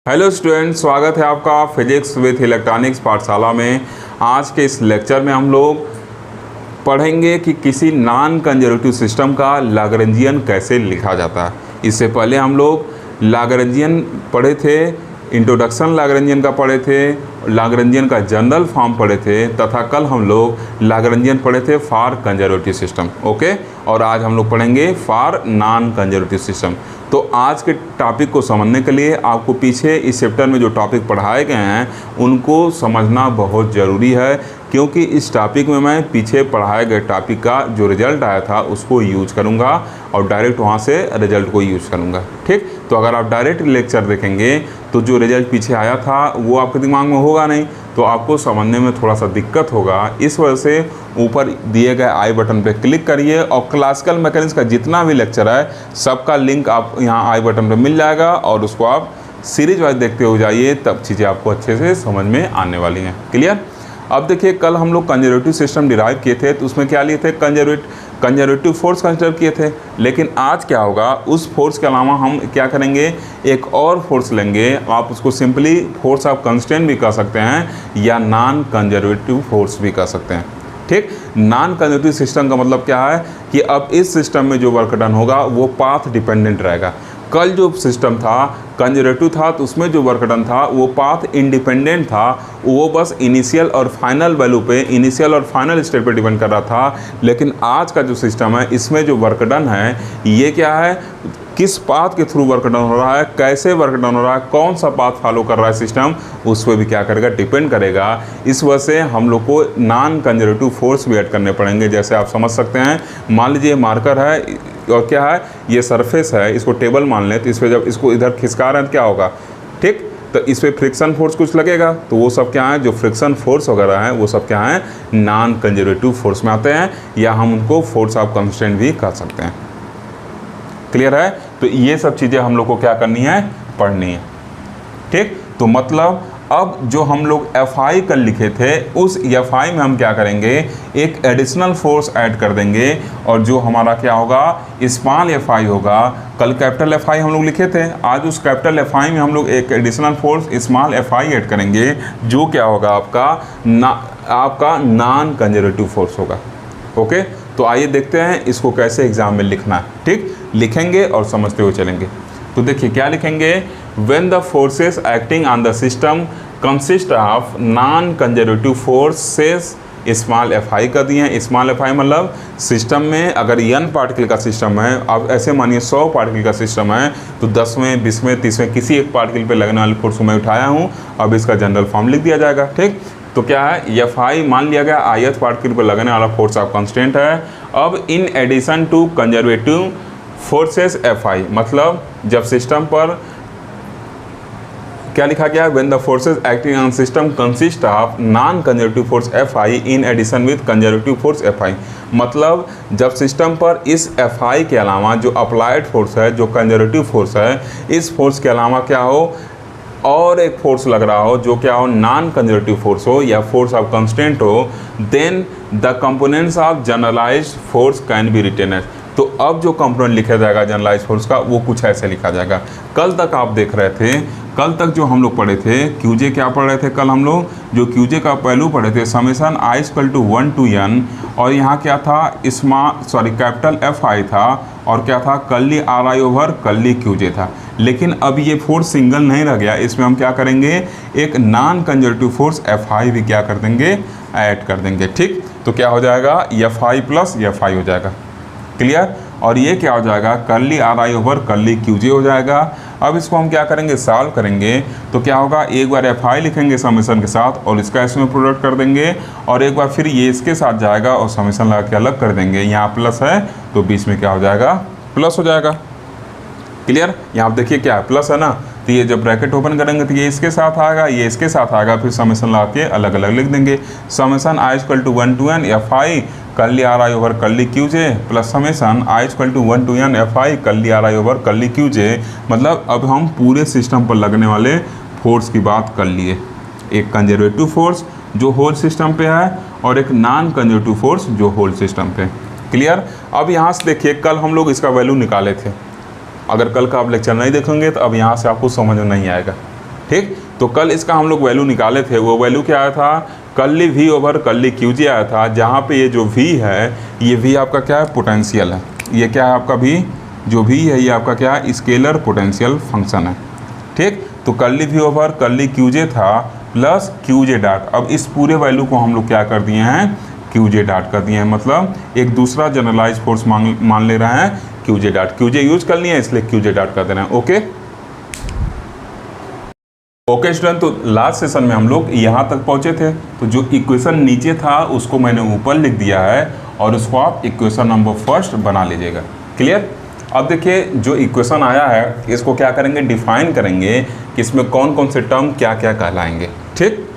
Hello student, स्वागत है आपका फिजिक्स विथ इलेक्ट्रॉनिक्स पाठशाला में। आज के इस लेक्चर में हम लोग पढ़ेंगे कि किसी नॉन कंजर्वेटिव सिस्टम का लाग्रेंजियन कैसे लिखा जाता है। इससे पहले हम लोग लाग्रेंजियन पढ़े थे, इंट्रोडक्शन लाग्रेंजियन का पढ़े थे, लाग्रेंजियन का जनरल फॉर्म पढ़े थे तथा कल हम लोग लाग्रेंजियन पढ़े थे फॉर कंजर्वेटिव सिस्टम। ओके, और आज हम लोग पढ़ेंगे फॉर नॉन कंजर्वेटिव सिस्टम। तो आज के टॉपिक को समझने के लिए आपको पीछे इस चैप्टर में जो टॉपिक पढ़ाए गए हैं उनको समझना बहुत ज़रूरी है, क्योंकि इस टॉपिक में मैं पीछे पढ़ाए गए टॉपिक का जो रिज़ल्ट आया था उसको यूज करूंगा और डायरेक्ट वहां से रिज़ल्ट को यूज करूंगा। ठीक, तो अगर आप डायरेक्ट लेक्चर देखेंगे तो जो रिज़ल्ट पीछे आया था वो आपके दिमाग में होगा नहीं, तो आपको समझने में थोड़ा सा दिक्कत होगा। इस वजह से ऊपर दिए गए आई बटन पर क्लिक करिए और क्लासिकल मैकेनिक्स का जितना भी लेक्चर है सबका लिंक आप यहाँ आई बटन पर मिल जाएगा और उसको आप सीरीज वाइज देखते हो जाइए, तब चीज़ें आपको अच्छे से समझ में आने वाली हैं। क्लियर? अब देखिए, कल हम लोग कंजर्वेटिव सिस्टम डिराइव किए थे तो उसमें क्या लिए थे, कंजर्वेटिव फोर्स कंसिडर किए थे। लेकिन आज क्या होगा, उस फोर्स के अलावा हम क्या करेंगे, एक और फोर्स लेंगे। आप उसको सिंपली फोर्स ऑफ कंस्टेंट भी कह सकते हैं या नॉन कंजर्वेटिव फोर्स भी कह सकते हैं। ठीक, नॉन कंजर्वेटिव सिस्टम का मतलब क्या है कि अब इस सिस्टम में जो वर्क डन होगा वो पाथ डिपेंडेंट रहेगा। कल जो सिस्टम था कंजर्वेटिव था तो उसमें जो वर्क डन था वो पाथ इंडिपेंडेंट था, वो बस इनिशियल और फाइनल वैल्यू पे, इनिशियल और फाइनल स्टेट पे डिपेंड कर रहा था। लेकिन आज का जो सिस्टम है इसमें जो वर्क डन है ये क्या है, किस पाथ के थ्रू वर्क डन हो रहा है, कैसे वर्क डन हो रहा है, कौन सा पाथ फॉलो कर रहा है सिस्टम, उस पर भी क्या करेगा, डिपेंड करेगा। इस वजह से हम लोग को नॉन कंजर्वेटिव फोर्स भी ऐड करने पड़ेंगे। जैसे आप समझ सकते हैं, मान लीजिए मार्कर है और क्या है, ये सरफेस है, इसको टेबल मान लें तो इस पर जब इसको इधर खिसका रहे हैं तो क्या होगा, ठीक, तो इस पर फ्रिक्शन फोर्स कुछ लगेगा, तो वो सब क्या है, जो फ्रिक्शन फोर्स वगैरह हैं वो सब क्या है, नॉन कंजर्वेटिव फोर्स में आते हैं, या हम उनको फोर्स ऑफ कंस्ट्रेंट भी कह सकते हैं। क्लियर है? तो ये सब चीज़ें हम लोग को क्या करनी है, पढ़नी है। ठीक, तो मतलब अब जो हम लोग Fi कल लिखे थे उस Fi में हम क्या करेंगे, एक एडिशनल फोर्स ऐड कर देंगे और जो हमारा क्या होगा, स्मॉल Fi होगा। कल कैपिटल Fi हम लोग लिखे थे, आज उस कैपिटल Fi में हम लोग एक additional force small Fi add करेंगे, जो क्या होगा आपका नॉन कंजर्वेटिव फोर्स होगा। ओके, तो आइए देखते हैं इसको कैसे एग्जाम में लिखना है। ठीक, लिखेंगे और समझते हुए चलेंगे। तो देखिए क्या लिखेंगे, when the forces acting on the system consist of non-conservative forces small Fi कर दिए हैं। स्मॉल Fi मतलब सिस्टम में अगर n पार्टिकल का सिस्टम है, अब ऐसे मानिए 100 पार्टिकल का सिस्टम है, तो 10वें 20वें 30वें किसी एक पार्टिकल पे लगने वाले फोर्स को मैं उठाया हूँ, अब इसका जनरल फॉर्म लिख दिया जाएगा। ठीक, तो क्या है, Fi मान लिया गया ith पार्टिकल पर लगने वाला फोर्स ऑफ कंस्टेंट है। अब in addition to conservative forces Fi, मतलब जब सिस्टम पर क्या लिखा गया, when the forces acting on system consist of non conservative force Fi in addition with conservative force Fi, मतलब जब सिस्टम पर इस Fi के अलावा जो अप्लाइड फोर्स है, जो कंजर्वेटिव फोर्स है, इस फोर्स के अलावा क्या हो और एक फोर्स लग रहा हो जो क्या हो, नॉन कंजर्वेटिव फोर्स हो या फोर्स ऑफ कंस्टेंट हो, then the components of generalized force can be written as. तो अब जो कंपोनेंट लिखा जाएगा जनरलाइज फोर्स का वो कुछ ऐसे लिखा जाएगा। कल तक आप देख रहे थे, कल तक जो हम लोग पढ़े थे Qj, क्या पढ़ रहे थे कल हम लोग, जो Qj का पहलू पढ़े थे समेसन I = 1 to n, और यहाँ क्या था, कैपिटल Fi था और क्या था, curly Ri over curly Qj था। लेकिन अब ये फोर्स सिंगल नहीं रह गया, इसमें हम क्या करेंगे, एक नॉन कंजर्वेटिव फोर्स Fi भी क्या कर देंगे, ऐड कर देंगे। ठीक, तो क्या हो जाएगा, Fi प्लस Fi हो जाएगा। क्लियर? और ये क्या हो जाएगा, curly Ri over curly Qj हो जाएगा। अब इसको हम क्या करेंगे, सॉल्व करेंगे, तो क्या होगा, एक बार Fi लिखेंगे समेशन के साथ और इसका इसमें प्रोडक्ट कर देंगे, और एक बार फिर ये इसके साथ जाएगा और समेशन लगा के अलग कर देंगे। यहाँ प्लस है तो बीच में क्या हो जाएगा, प्लस हो जाएगा। क्लियर? यहाँ आप देखिए क्या है, प्लस है ना, तो ये जब ब्रैकेट ओपन करेंगे तो ये इसके साथ आएगा, ये इसके साथ आएगा, फिर समेशन लगा के अलग अलग लिख देंगे। Summation I = 1 to n Fi curly Ri over curly Qj plus summation I = 1 to n Fi curly Ri over curly Qj। मतलब अब हम पूरे सिस्टम पर लगने वाले फोर्स की बात कर लिए, एक कंजर्वेटिव फोर्स जो होल सिस्टम पे है और एक नॉन कंजर्वेटिव फोर्स जो होल सिस्टम पे। क्लियर? अब यहाँ से देखिए, कल हम लोग इसका वैल्यू निकाले थे, अगर कल का आप लेक्चर नहीं देखेंगे तो अब यहाँ से आपको समझ में नहीं आएगा। ठीक। तो कल इसका हम लोग वैल्यू निकाले थे, वो वैल्यू क्या आया था, curly we over curly QJ आया था, जहाँ पे ये जो वी है, ये वी आपका क्या है, पोटेंशियल है। ये क्या है आपका वी, जो वी है ये आपका क्या है, स्केलर पोटेंशियल फंक्शन है। ठीक। तो curly we over curly QJ था प्लस क्यूजे डॉट। अब इस पूरे वैल्यू को हम लोग क्या कर दिए हैं, क्यूजे डॉट कर दिए हैं, मतलब एक दूसरा जनरलाइज फोर्स मान ले रहे हैं क्यूजे डॉट। क्यूजे यूज कर लिए इसलिए क्यूजे डॉट कर देना है। ओके ओके स्टूडेंट, तो लास्ट सेशन में हम लोग यहाँ तक पहुँचे थे। तो जो इक्वेशन नीचे था उसको मैंने ऊपर लिख दिया है और उसको आप इक्वेशन नंबर फर्स्ट बना लीजिएगा। क्लियर। अब देखिए जो इक्वेशन आया है इसको क्या करेंगे, डिफाइन करेंगे कि इसमें कौन कौन से टर्म क्या क्या कहलाएंगे। ठीक।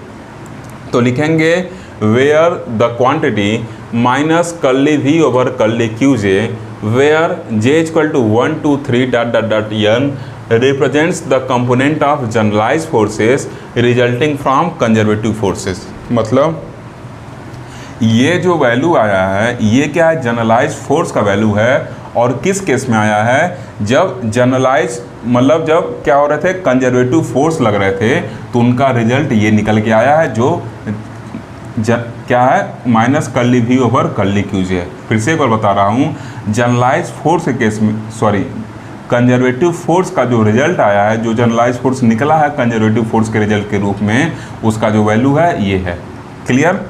तो लिखेंगे where the quantity minus curly we over curly QJ where J equal to 1 2 3 dot dot dot n represents the component of generalized forces resulting from conservative forces। मतलब ये जो वैल्यू आया है ये क्या है, जनरलाइज फोर्स का वैल्यू है। और किस केस में आया है, जब जनरलाइज मतलब जब क्या हो रहे थे, कंजर्वेटिव फोर्स लग रहे थे, तो उनका रिजल्ट ये निकल के आया है जो क्या है, minus curly we over curly QJ है। फिर से एक बार बता रहा हूँ, जनरलाइज फोर्स के केस में, सॉरी, कंजर्वेटिव फोर्स का जो रिजल्ट आया है, जो जनरलाइज फोर्स निकला है कंजर्वेटिव फोर्स के रिजल्ट के रूप में, उसका जो वैल्यू है ये है। Clear.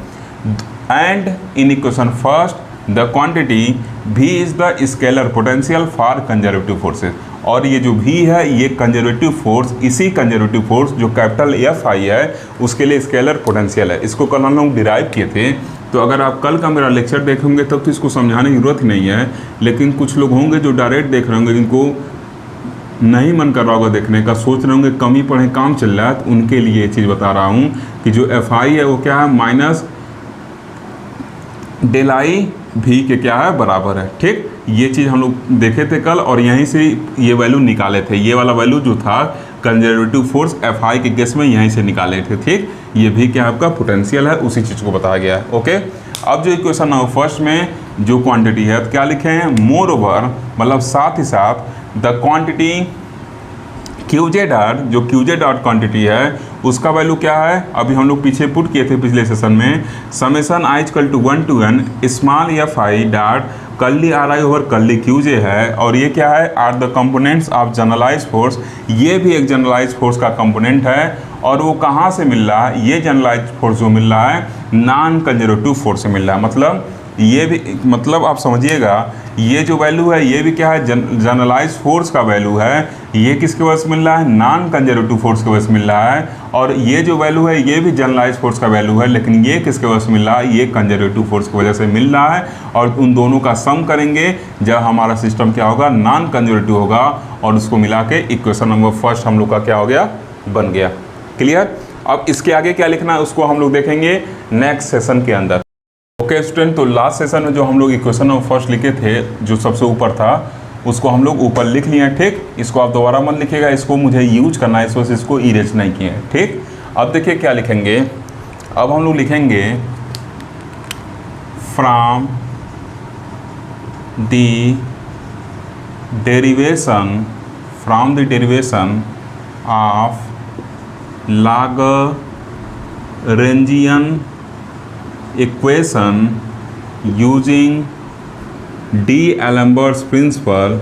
And in equation first the quantity v is the scalar potential for conservative forces. और ये जो v है ये कंजर्वेटिव फोर्स, इसी कंजर्वेटिव फोर्स जो कैपिटल Fi है उसके लिए स्केलर पोटेंशियल है। इसको कल हम लोग डिराइव किए थे। तो अगर आप कल का मेरा लेक्चर देखेंगे तब तो इसको समझाने की जरूरत ही नहीं है, लेकिन कुछ लोग होंगे जो डायरेक्ट देख रहे होंगे, जिनको नहीं मन कर रहा होगा देखने का, सोच रहे होंगे कम ही पढ़े काम चल रहा है, तो उनके लिए ये चीज़ बता रहा हूँ कि जो Fi है वो क्या है, माइनस डेल आई भी के क्या है, बराबर है। ठीक। ये चीज़ हम लोग देखे थे कल और यहीं से ये वैल्यू निकाले थे। ये वाला वैल्यू जो था कंजर्वेटिव फोर्स Fi के केस में यहीं से निकाले थे। ठीक। ये भी क्या आपका पोटेंशियल है, उसी चीज़ को बताया गया है। ओके। अब जो इक्वेशन नंबर फर्स्ट में जो क्वांटिटी है तो क्या लिखे हैं, मोर ओवर, मतलब साथ ही साथ द क्वांटिटी क्यूजे डॉट, जो क्यूजे डॉट क्वांटिटी है उसका वैल्यू क्या है, अभी हम लोग पीछे पुट किए थे पिछले सेशन में, summation i equal to 1 to n small Fi dot curly Ri over curly QJ है। और ये क्या है, are the components of generalise force. ये भी एक जनरलाइज फोर्स का कंपोनेंट है और वो कहाँ से मिल रहा है, ये जनरलाइज फोर्स जो मिल रहा है नॉन कंजर्वेटिव फोर्स से मिल रहा है। मतलब ये भी, मतलब आप समझिएगा ये जो वैल्यू है ये भी क्या है, जनरलाइज फोर्स का वैल्यू है। ये किसके वजह से मिल रहा है, नॉन कंजर्वेटिव फोर्स की वजह से मिल रहा है। और ये जो वैल्यू है ये भी जनरलाइज फोर्स का वैल्यू है, लेकिन ये किसके वजह से मिल रहा है, ये कंजर्वेटिव फोर्स की वजह से मिल रहा है। और उन दोनों का सम करेंगे जब हमारा सिस्टम क्या होगा, नॉन कंजर्वेटिव होगा, और उसको मिला के इक्वेशन नंबर फर्स्ट हम लोग का क्या हो गया, बन गया। क्लियर। अब इसके आगे क्या लिखना है उसको हम लोग देखेंगे नेक्स्ट सेशन के अंदर। ओके स्टूडेंट, तो लास्ट सेशन में जो हम लोग इक्वेशन नंबर फर्स्ट लिखे थे, जो सबसे ऊपर था, उसको हम लोग ऊपर लिख लिए हैं। ठीक। इसको आप दोबारा मत लिखिएगा, इसको मुझे यूज करना है, इस वजह से इसको इरेज नहीं किए हैं। ठीक। अब देखिए क्या लिखेंगे, अब हम लोग लिखेंगे from the derivation, from the derivation of Lagrangian equation using D'Alembert's principle,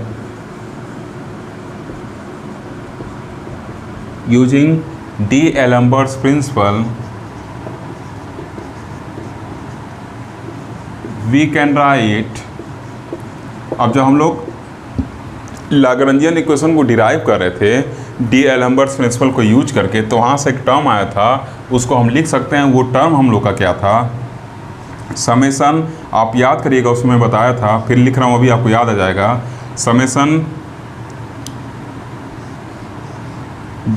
using D'Alembert's principle we can write। अब जब हम लोग लाग्रांजियन इक्वेशन को डिराइव कर रहे थे D'Alembert's प्रिंसिपल को यूज करके, तो वहाँ से एक टर्म आया था, उसको हम लिख सकते हैं। वो टर्म हम लोग का क्या था, समेसन, आप याद करिएगा, उसमें बताया था, फिर लिख रहा हूँ अभी आपको याद आ जाएगा। Summation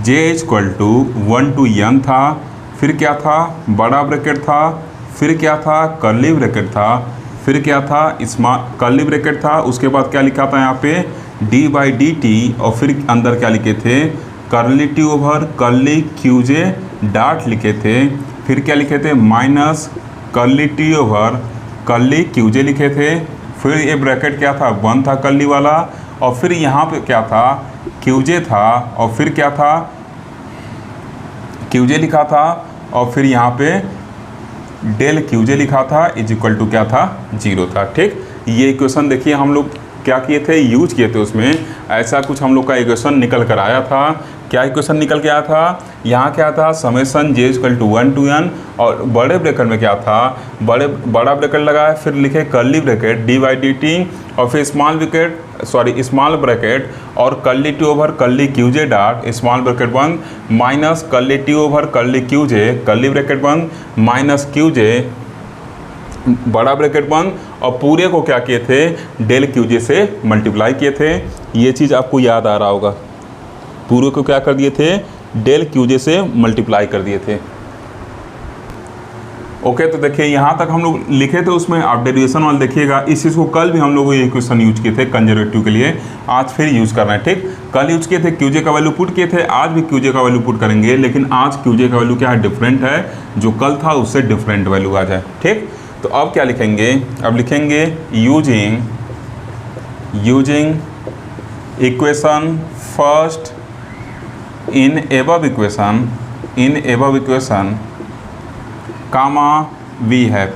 j equal to 1 to n था, फिर क्या था, बड़ा ब्रैकेट था, फिर क्या था, कर्ली ब्रैकेट था, फिर क्या था, स्मॉल कर्ली ब्रैकेट था, उसके बाद क्या लिखा था यहाँ पे d/dt, और फिर अंदर क्या लिखे थे, curly T over curly QJ dot लिखे थे, फिर क्या लिखे थे, minus curly T over curly QJ लिखे थे, फिर ये ब्रैकेट क्या था, 1 था कर्ली वाला, और फिर यहाँ पे क्या था, क्यूजे था, और फिर क्या था, क्यूजे लिखा था और फिर यहाँ पे डेल क्यूजे लिखा था इज इक्वल टू क्या था, 0 था। ठीक, ये इक्वेशन देखिए हम लोग क्या किए थे, यूज किए थे, उसमें ऐसा कुछ हम लोग का इक्वेशन निकल कर आया था। क्या इक्वेशन निकल के आया था, यहाँ क्या था, summation j equal to 1 to n, और बड़े ब्रैकेट में क्या था, बड़ा ब्रैकेट लगाया, फिर लिखे curly bracket D by D T, और फिर स्मॉल ब्रैकेट और curly T over curly QJ dot small bracket बंद minus curly T over curly QJ curly bracket बंद माइनस क्यूजे बड़ा ब्रैकेट बंद, और पूरे को क्या किए थे, डेल क्यूजे से मल्टीप्लाई किए थे। ये चीज़ आपको याद आ रहा होगा, पूरे को क्या कर दिए थे, डेल क्यूजे से मल्टीप्लाई कर दिए थे। ओके, तो देखिए यहाँ तक हम लोग लिखे थे उसमें। आप डेरिवेशन वाला देखिएगा, इस चीज़ को कल भी हम लोग ये इक्वेशन यूज किए थे कंजर्वेटिव के लिए, आज फिर यूज़ कर रहे हैं। ठीक, कल यूज किए थे, क्यूजे का वैल्यू पुट किए थे, आज भी क्यूजे का वैल्यू पुट करेंगे, लेकिन आज क्यूजे का वैल्यू क्या है, डिफरेंट है, जो कल था उससे डिफरेंट वैल्यू आ जाए। ठीक, तो अब क्या लिखेंगे, अब लिखेंगे using equation first in above equation comma we have.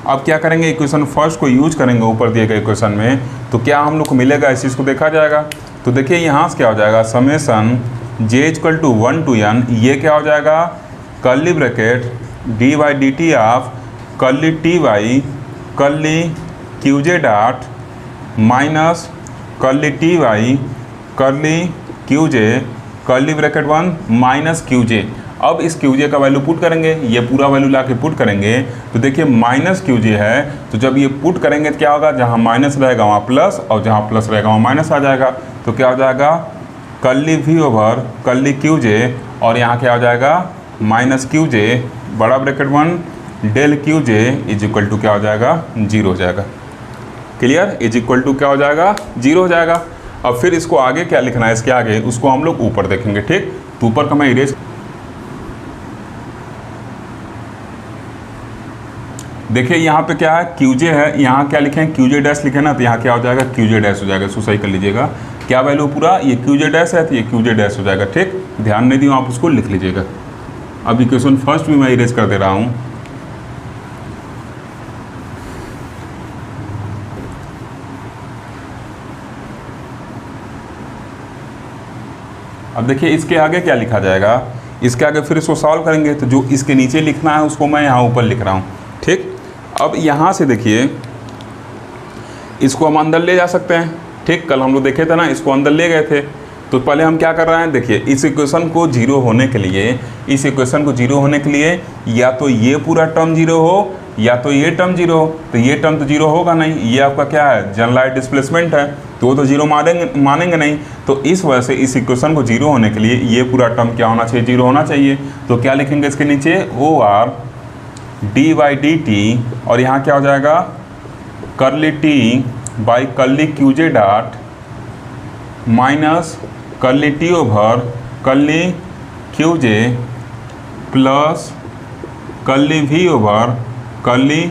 अब क्या करेंगे, इक्वेशन फर्स्ट को यूज करेंगे ऊपर दिए गए इक्वेशन में, तो क्या हम लोग को मिलेगा, इस चीज़ को देखा जाएगा। तो देखिए यहाँ से क्या हो जाएगा, summation j equal to 1 to n, ये क्या हो जाएगा, curly bracket D by D t of curly t by curly QJ dot minus curly t by curly QJ curly bracket बंद माइनस क्यूजे। अब इस क्यूजे का वैल्यू पुट करेंगे, ये पूरा वैल्यू ला के पुट करेंगे, तो देखिए माइनस क्यूजे है, तो जब ये पुट करेंगे तो क्या होगा, जहाँ माइनस रहेगा वहाँ प्लस, और जहाँ प्लस रहेगा वहाँ माइनस आ जाएगा। तो क्या हो जाएगा, curly we over curly q j, और यहाँ क्या हो जाएगा, माइनस क्यूजे बड़ा bracket one del q j is equal to क्या हो जाएगा, 0 हो जाएगा। क्लियर, इज इक्वल टू क्या हो जाएगा, 0 हो जाएगा। अब फिर इसको आगे क्या लिखना है, इसके आगे उसको हम लोग ऊपर देखेंगे। ठीक, तो ऊपर का मैं इरेज, देखिए यहाँ पे क्या है, क्यूजे है, यहाँ क्या लिखें, क्यूजे डैश लिखे ना, तो यहाँ क्या हो जाएगा, क्यूजे डैश हो जाएगा। इसको सही कर लीजिएगा, क्या वैल्यू पूरा, ये क्यूजे डैश है तो ये क्यूजे डैश हो जाएगा। ठीक, ध्यान नहीं दियो, आप उसको लिख लीजिएगा। अब इक्वेशन फर्स्ट भी मैं इरेज कर दे रहा हूँ। अब देखिए इसके आगे क्या लिखा जाएगा, इसके आगे फिर इसको सॉल्व करेंगे, तो जो इसके नीचे लिखना है उसको मैं यहाँ ऊपर लिख रहा हूँ। ठीक, अब यहाँ से देखिए इसको हम अंदर ले जा सकते हैं। ठीक, कल हम लोग देखे थे ना, इसको अंदर ले गए थे। तो पहले हम क्या कर रहे हैं, देखिए इस इक्वेशन को 0 होने के लिए, या तो ये पूरा टर्म 0 हो या तो ये टर्म 0 हो। तो ये टर्म तो 0 होगा नहीं, ये आपका क्या है, जनरलाइज्ड डिस्प्लेसमेंट है, तो वो तो 0 मानेंगे नहीं। तो इस वजह से इस इक्वेशन को 0 होने के लिए ये पूरा टर्म क्या होना चाहिए, 0 होना चाहिए। तो क्या लिखेंगे इसके नीचे, OR d by D T, और यहाँ क्या हो जाएगा, curly t by curly QJ dot minus curly T over curly q j plus curly we over curly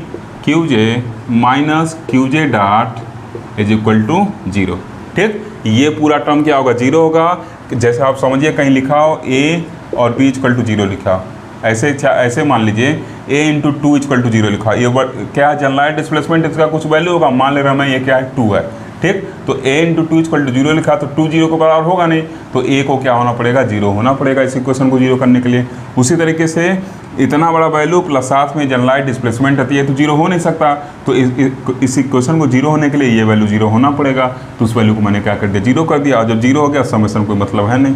q j minus q j dot is equal to 0। ठीक, ये पूरा टर्म क्या होगा, 0 होगा। जैसे आप समझिए कहीं लिखा हो A और B इक्वल टू 0 लिखा हो, ऐसे मान लीजिए A इंटू 2 इक्वल टू 0 लिखा, ये क्या जनरलाइज्ड डिस्प्लेसमेंट, इसका कुछ वैल्यू होगा, मान ले रहा मैं ये क्या है, 2 है। ठीक, तो A इंटू 2 इक्वल टू 0 लिखा, तो 2 0 के बराबर होगा नहीं, तो A को क्या होना पड़ेगा, 0 होना पड़ेगा इस इक्वेशन को 0 करने के लिए। उसी तरीके से इतना बड़ा वैल्यू प्लस साथ में जनरलाइज्ड डिस्प्लेसमेंट आती है, तो 0 हो नहीं सकता, तो इस इक्वेशन को 0 होने के लिए ये वैल्यू 0 होना पड़ेगा। तो उस वैल्यू को मैंने क्या कर दिया, 0 कर दिया, और जब 0 हो गया समेशन कोई मतलब है नहीं।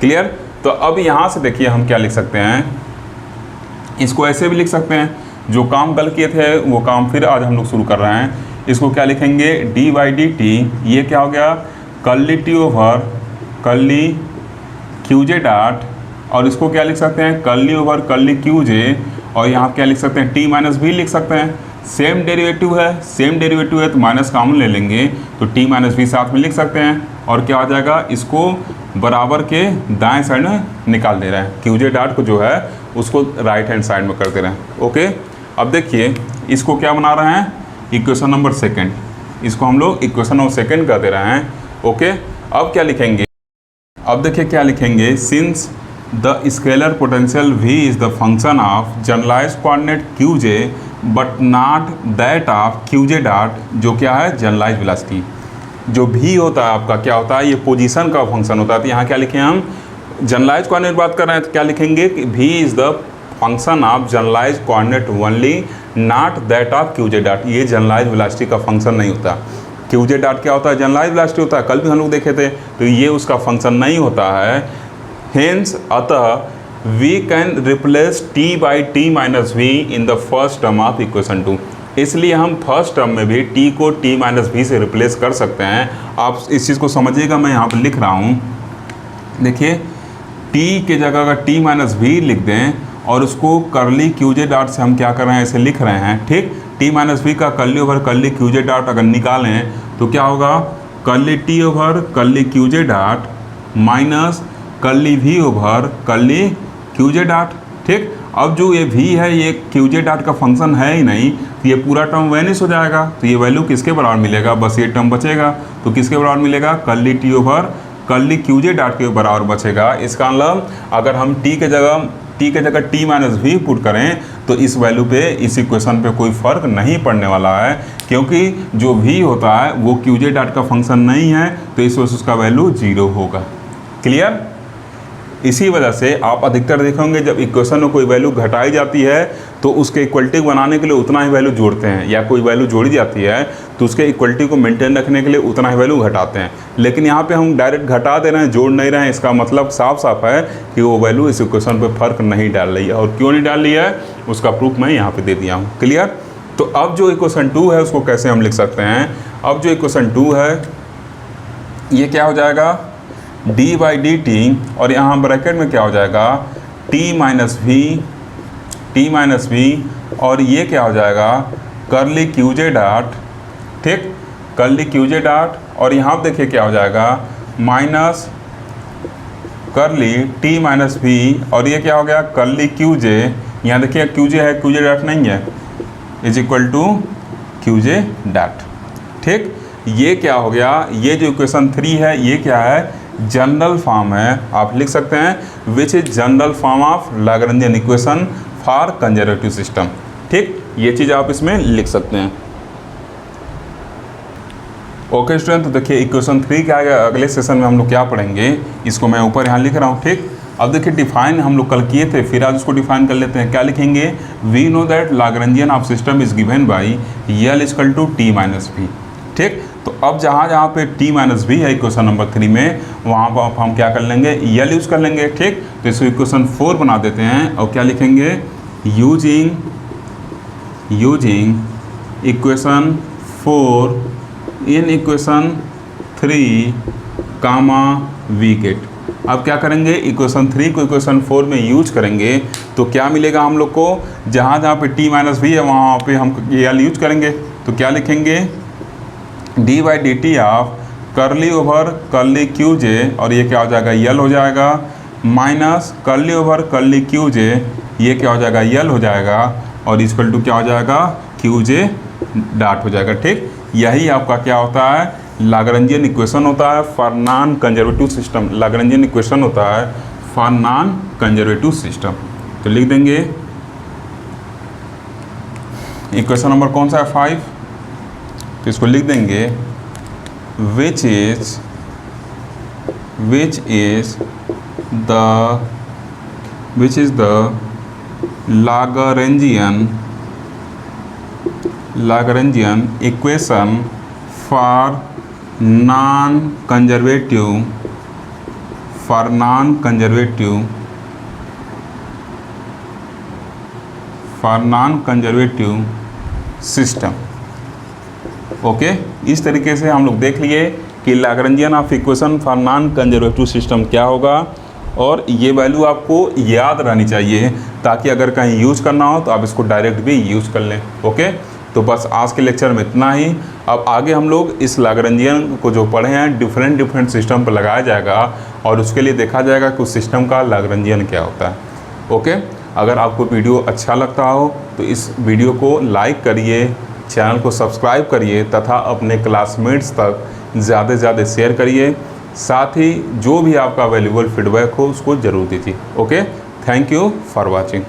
क्लियर, तो अब यहाँ से देखिए हम क्या लिख सकते हैं, इसको ऐसे भी लिख सकते हैं, जो काम कल किए थे वो काम फिर आज हम लोग शुरू कर रहे हैं। इसको क्या लिखेंगे, डी बाई डी टी, ये क्या हो गया, curly T over curly QJ dot, और इसको क्या लिख सकते हैं, कर्ली ओवर कर्ली क्यूजे, और यहाँ क्या लिख सकते हैं, टी माइनस भी लिख सकते हैं। सेम डेरिवेटिव है तो माइनस कॉमन ले लेंगे, तो टी माइनस भी साथ में लिख सकते हैं। और क्या हो जाएगा, इसको बराबर के दाएं साइड में निकाल दे रहे हैं, क्यूजे डॉट को जो है उसको राइट हैंड साइड में कर दे रहे हैं। ओके, अब देखिए इसको क्या बना रहे हैं, इक्वेशन नंबर सेकंड, इसको हम लोग इक्वेशन नंबर सेकंड कर दे रहे हैं। ओके, अब क्या लिखेंगे, अब देखिए क्या लिखेंगे, since the scalar potential v is the function of generalise coordinate qj but not that of qj dot, जो क्या है जनरलाइज वेलोसिटी। जो v होता है आपका क्या होता है, ये पोजीशन का फंक्शन होता है। तो यहाँ क्या लिखें हम, जनरलाइज कोऑर्डिनेट बात कर रहे हैं तो क्या लिखेंगे कि v is the function of generalise coordinate only not that of qj dot. ये जनरलाइज वेलोसिटी का फंक्शन नहीं होता। qj डॉट क्या होता है, जनरलाइज वेलोसिटी होता है, कल भी हम लोग देखे थे। तो ये उसका फंक्शन नहीं होता है। हेंस अतः we can replace t by t minus v in the first term of equation 2। इसलिए हम फर्स्ट टर्म में भी t को t माइनस वी से रिप्लेस कर सकते हैं। आप इस चीज़ को समझिएगा, मैं यहाँ पर लिख रहा हूँ। देखिए t के जगह अगर t माइनस वी लिख दें और उसको करली qj डॉट से हम क्या कर रहे हैं, ऐसे लिख रहे हैं, ठीक। t माइनस वी का करली ओवर करली qj डॉट अगर निकालें तो क्या होगा, करली t ओवर करली qj डॉट माइनस करली v ओवर करली qj डॉट, ठीक। अब जो ये v है ये qj डॉट का फंक्शन है ही नहीं, तो ये पूरा टर्म वैनिश हो जाएगा। तो ये वैल्यू किसके बराबर मिलेगा, बस ये टर्म बचेगा। तो किसके बराबर मिलेगा, करली t ओवर करली qj डॉट के बराबर बचेगा। इसका मतलब अगर हम t के जगह t माइनस वी पुट करें तो इस वैल्यू पे, इस इक्वेशन पे कोई फ़र्क नहीं पड़ने वाला है, क्योंकि जो v होता है वो qj डॉट का फंक्शन नहीं है, तो इस वजह से उसका वैल्यू 0 होगा। क्लियर। इसी वजह से आप अधिकतर देखेंगे जब इक्वेशन में कोई वैल्यू घटाई जाती है तो उसके इक्वलिटी बनाने के लिए उतना ही वैल्यू जोड़ते हैं, या कोई वैल्यू जोड़ी जाती है तो उसके इक्वलिटी को मेंटेन रखने के लिए उतना ही वैल्यू घटाते हैं। लेकिन यहाँ पे हम डायरेक्ट घटा दे रहे हैं, जोड़ नहीं रहे हैं। इसका मतलब साफ साफ है कि वो वैल्यू इस इक्वेशन पे फ़र्क नहीं डाल रही है। और क्यों नहीं डाल रही है उसका प्रूफ मैं यहाँ पर दे दिया हूँ। क्लियर। तो अब जो इक्वेशन 2 है उसको कैसे हम लिख सकते हैं। अब जो इक्वेशन 2 है ये क्या हो जाएगा, d बाई डी टी, और यहाँ ब्रैकेट में क्या हो जाएगा, t माइनस वी, और ये क्या हो जाएगा, करली qj डॉट, ठीक, करली qj डॉट, और यहाँ पे देखिए क्या हो जाएगा, माइनस करली t माइनस वी, और ये क्या हो गया, करली qj, यहाँ देखिए qj है, qj डॉट नहीं है, is equal to qj dot, ठीक। ये क्या हो गया, ये जो इक्वेशन 3 है ये क्या है, जनरल फॉर्म है। आप लिख सकते हैं which is general form of Lagrangian equation for conservative system, ठीक। ये चीज़ आप इसमें लिख सकते हैं। ओके स्टूडेंट, तो देखिए इक्वेशन 3 के आगे अगले सेशन में हम लोग क्या पढ़ेंगे, इसको मैं ऊपर यहाँ लिख रहा हूँ, ठीक। अब देखिए डिफाइन हम लोग कल किए थे, फिर आज उसको डिफाइन कर लेते हैं। क्या लिखेंगे, we know that Lagrangian of system is given by L equal to t minus v, ठीक। तो अब जहाँ पे t माइनस वी है इक्वेशन नंबर 3 में, वहाँ पर हम क्या कर लेंगे, यल यूज़ कर लेंगे, ठीक। तो इसको इक्वेशन 4 बना देते हैं और क्या लिखेंगे, using equation 4 in equation 3 comma we get. अब क्या करेंगे, इक्वेशन 3 को इक्वेशन 4 में यूज करेंगे तो क्या मिलेगा हम लोग को, जहाँ पे t माइनस वी है वहाँ पे हम यल यूज करेंगे। तो क्या लिखेंगे, d by D t of करली ओवर करली qj, और ये क्या हो जाएगा, यल हो जाएगा, माइनस करली ओवर करली qj, ये क्या हो जाएगा, यल हो जाएगा, और इक्वल टू क्या हो जाएगा, qj डॉट हो जाएगा, ठीक। यही आपका क्या होता है, लैग्रेंजियन इक्वेशन होता है for non conservative system. Lagrangian equation होता है फॉर नॉन कंजर्वेटिव सिस्टम। तो लिख देंगे इक्वेशन नंबर कौन सा है, 5। तो इसको लिख देंगे which is the Lagrangian equation for non conservative system. Okay, इस तरीके से हम लोग देख लिए कि Lagrangian of equation for non conservative system क्या होगा, और ये वैल्यू आपको याद रहनी चाहिए ताकि अगर कहीं यूज करना हो तो आप इसको डायरेक्ट भी यूज कर लें। ओके, तो बस आज के लेक्चर में इतना ही। अब आगे हम लोग इस लैग्रेंजियन को जो पढ़े हैं डिफरेंट सिस्टम पर लगाया जाएगा और उसके लिए देखा जाएगा कि उस सिस्टम का लैग्रेंजियन क्या होता है। ओके, अगर आपको वीडियो अच्छा लगता हो तो इस वीडियो को लाइक करिए, चैनल को सब्सक्राइब करिए तथा अपने क्लासमेट्स तक ज़्यादा से ज़्यादा शेयर करिए। साथ ही जो भी आपका वैल्यूबल फीडबैक हो उसको ज़रूर दीजिए। Okay, thank you for watching.